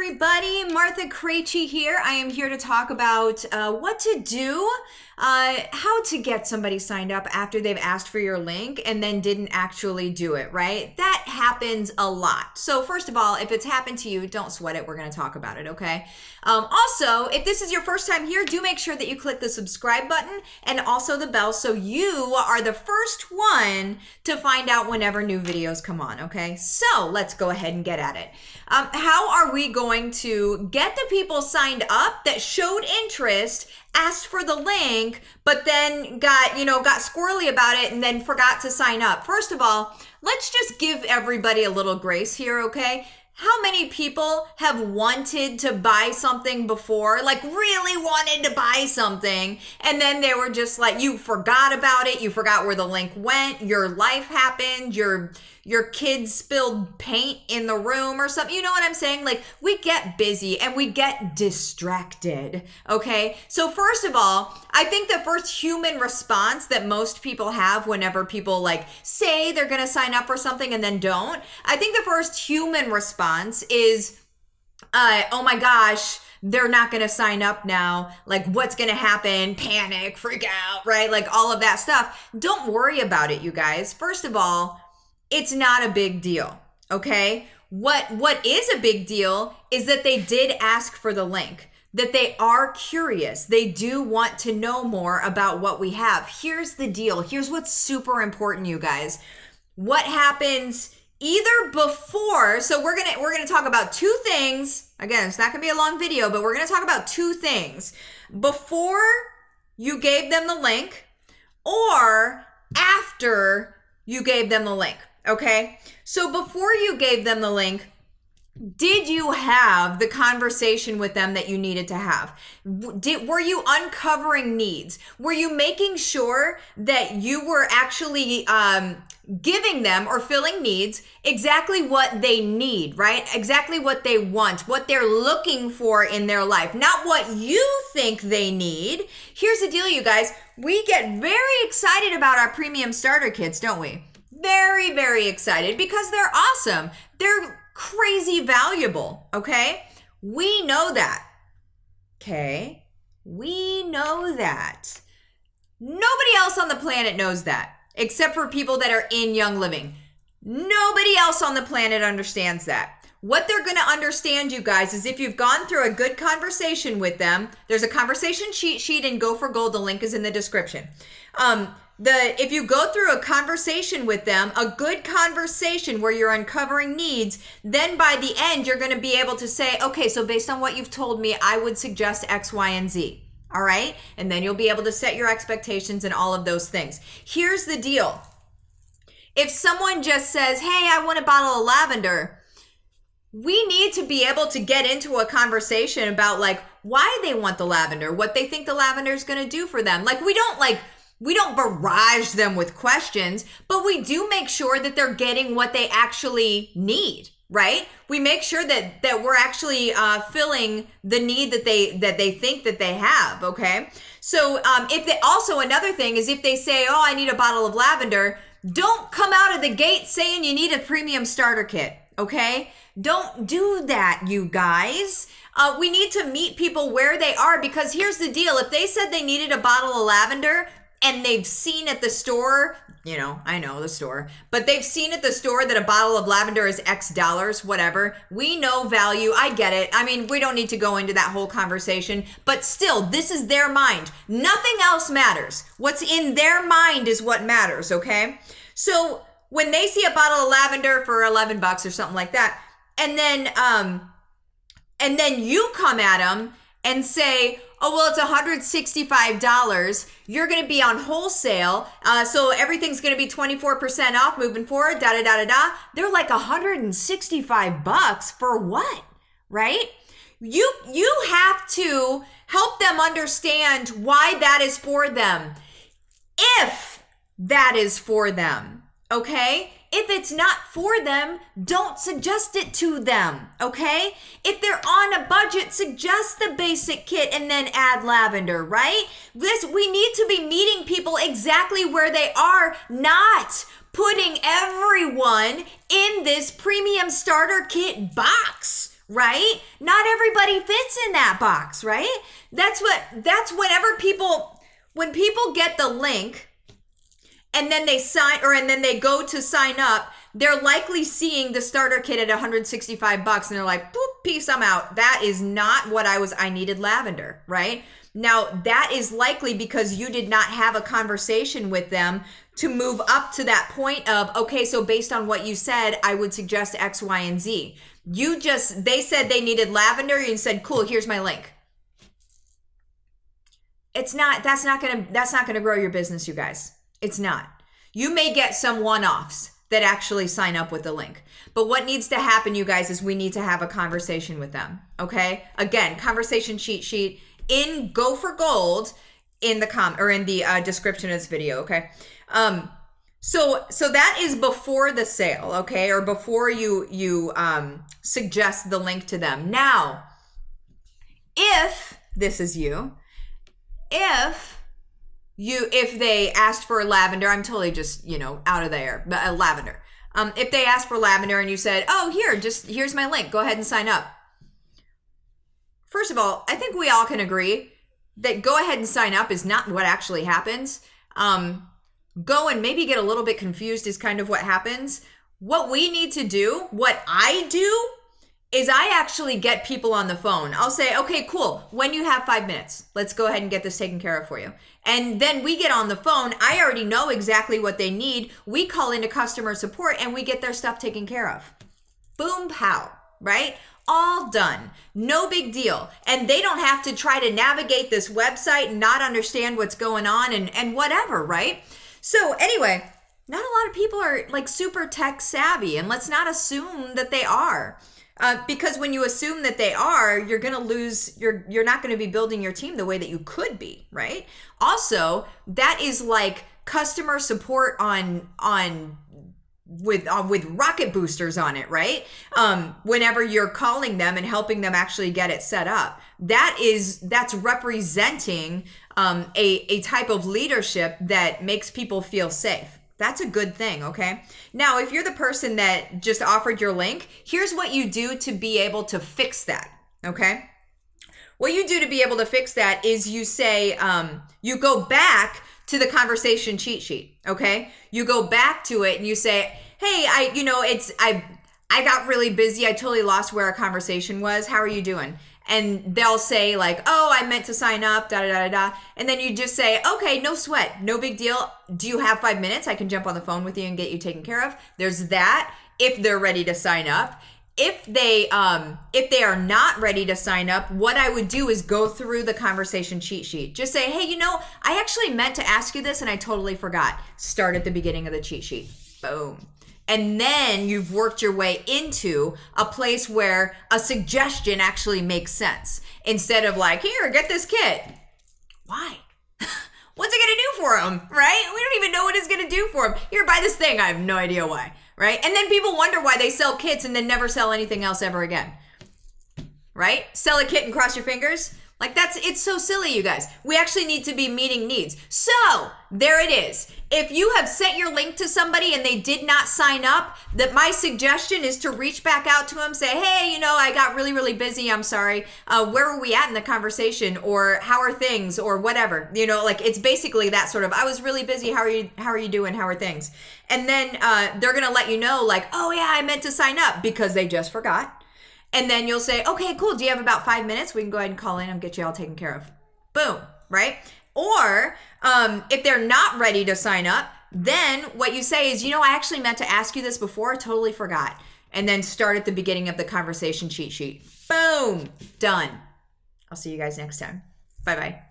everybody, Martha Krejci here. I am here to talk about what to do, how to get somebody signed up after they've asked for your link and then didn't actually do it, right? That happens a lot. So first of all, if it's happened to you, don't sweat it. We're going to talk about it, okay? Also, if this is your first time here, do make sure that you click the subscribe button and also the bell so you are the first one to find out whenever new videos come on, okay? So let's go ahead and get at it. How are we going to get the people signed up that showed interest, asked for the link, but then got squirrely about it and then forgot to sign up? First of all, let's just give everybody a little grace here, okay? How many people have wanted to buy something before, like really wanted to buy something, and then they were just like, you forgot about it, you forgot where the link went, your life happened, your kids spilled paint in the room or something. You know what I'm saying? Like, we get busy and we get distracted, okay? So first of all, I think the first human response that most people have whenever people like say they're gonna sign up for something and then don't, I think the first human response is, oh my gosh, they're not going to sign up now. Like, what's going to happen? Panic, freak out, right? Like all of that stuff. Don't worry about it, you guys. First of all, it's not a big deal, okay? What is a big deal is that they did ask for the link, that they are curious. They do want to know more about what we have. Here's the deal. Here's what's super important, you guys. What happens either before, so we're gonna talk about two things. Again, it's not gonna be a long video, but we're gonna talk about two things. Before you gave them the link or after you gave them the link, okay? So before you gave them the link, did you have the conversation with them that you needed to have? Were you uncovering needs? Were you making sure that you were actually giving them or filling needs exactly what they need, right? Exactly what they want, what they're looking for in their life, not what you think they need. Here's the deal, you guys. We get very excited about our premium starter kits, don't we? Very, very excited because they're awesome. They're crazy valuable, okay? We know that, okay? We know that. Nobody else on the planet knows that, except for people that are in Young Living. Nobody else on the planet understands that. What they're going to understand, you guys, is if you've gone through a good conversation with them. There's a conversation cheat sheet in Go for Gold. The link is in the description. If you go through a conversation with them, a good conversation where you're uncovering needs, then by the end, you're going to be able to say, okay, so based on what you've told me, I would suggest X, Y, and Z. All right? And then you'll be able to set your expectations and all of those things. Here's the deal. If someone just says, hey, I want a bottle of lavender, we need to be able to get into a conversation about like why they want the lavender, what they think the lavender is going to do for them. Like, we don't barrage them with questions, but we do make sure that they're getting what they actually need, right? We make sure that we're actually filling the need that they think that they have, okay? So if they also, another thing is if they say, oh, I need a bottle of lavender, don't come out of the gate saying you need a premium starter kit, okay? Don't do that, you guys. We need to meet people where they are, because here's the deal. If they said they needed a bottle of lavender, and they've seen at the store, I know the store, but they've seen at the store that a bottle of lavender is X dollars, whatever. We know value. I get it. I mean, we don't need to go into that whole conversation, but still, this is their mind. Nothing else matters. What's in their mind is what matters, okay? So when they see a bottle of lavender for $11 or something like that, and then you come at them and say, oh, well, it's $165. You're going to be on wholesale. So everything's going to be 24% off moving forward, da-da-da-da-da. They're like $165 for what, right? You have to help them understand why that is for them. If that is for them, okay? If it's not for them, don't suggest it to them, okay? If they're on a budget, suggest the basic kit and then add lavender, right? We need to be meeting people exactly where they are, not putting everyone in this premium starter kit box, right? Not everybody fits in that box, right? That's when people get the link and then they and then they go to sign up, they're likely seeing the starter kit at $165 and they're like, boop, peace, I'm out. That is not what I needed lavender, right? Now, that is likely because you did not have a conversation with them to move up to that point of, okay, so based on what you said, I would suggest X, Y, and Z. They said they needed lavender and you said, cool, here's my link. That's not gonna grow your business, you guys. It's not. You may get some one-offs that actually sign up with the link. But what needs to happen, you guys, is we need to have a conversation with them, okay? Again, conversation cheat sheet in Go for Gold in the description of this video, okay? So that is before the sale, okay? Or before you suggest the link to them. Now, if this is you, if they asked for lavender, I'm totally just, out of there, but lavender. If they asked for lavender and you said, oh, here's my link, go ahead and sign up. First of all, I think we all can agree that go ahead and sign up is not what actually happens. Go and maybe get a little bit confused is kind of what happens. What we need to do, what I do, is I actually get people on the phone. I'll say, okay, cool. When you have 5 minutes, let's go ahead and get this taken care of for you. And then we get on the phone. I already know exactly what they need. We call into customer support and we get their stuff taken care of. Boom, pow, right? All done. No big deal. And they don't have to try to navigate this website and not understand what's going on and whatever, right? So anyway, not a lot of people are like super tech savvy, and let's not assume that they are. Because when you assume that they are, you're going to lose, you're not going to be building your team the way that you could be, right? Also, that is like customer support with rocket boosters on it, right? Whenever you're calling them and helping them actually get it set up, that's representing a type of leadership that makes people feel safe. That's a good thing, okay? Now, if you're the person that just offered your link, here's what you do to be able to fix that, okay? What you do to be able to fix that is you say, you go back to the conversation cheat sheet, okay? You go back to it and you say, hey, I got really busy. I totally lost where our conversation was. How are you doing? And they'll say like, oh, I meant to sign up, da-da-da-da-da. And then you just say, okay, no sweat, no big deal. Do you have 5 minutes? I can jump on the phone with you and get you taken care of. There's that if they're ready to sign up. If they are not ready to sign up, what I would do is go through the conversation cheat sheet. Just say, hey, I actually meant to ask you this and I totally forgot. Start at the beginning of the cheat sheet. Boom. And then you've worked your way into a place where a suggestion actually makes sense. Instead of like, here, get this kit. Why? What's it going to do for them, right? We don't even know what it's going to do for them. Here, buy this thing. I have no idea why, right? And then people wonder why they sell kits and then never sell anything else ever again, right? Sell a kit and cross your fingers. Like it's so silly, you guys. We actually need to be meeting needs. So there it is. If you have sent your link to somebody and they did not sign up, that my suggestion is to reach back out to them, say, hey, I got really, really busy. I'm sorry. Where were we at in the conversation? Or how are things? Or whatever. It's basically that sort of, I was really busy. How are you doing? How are things? And then they're going to let you know like, oh yeah, I meant to sign up because they just forgot. And then you'll say, okay, cool. Do you have about 5 minutes? We can go ahead and call in and get you all taken care of. Boom, right? Or if they're not ready to sign up, then what you say is, I actually meant to ask you this before. I totally forgot. And then start at the beginning of the conversation cheat sheet. Boom, done. I'll see you guys next time. Bye-bye.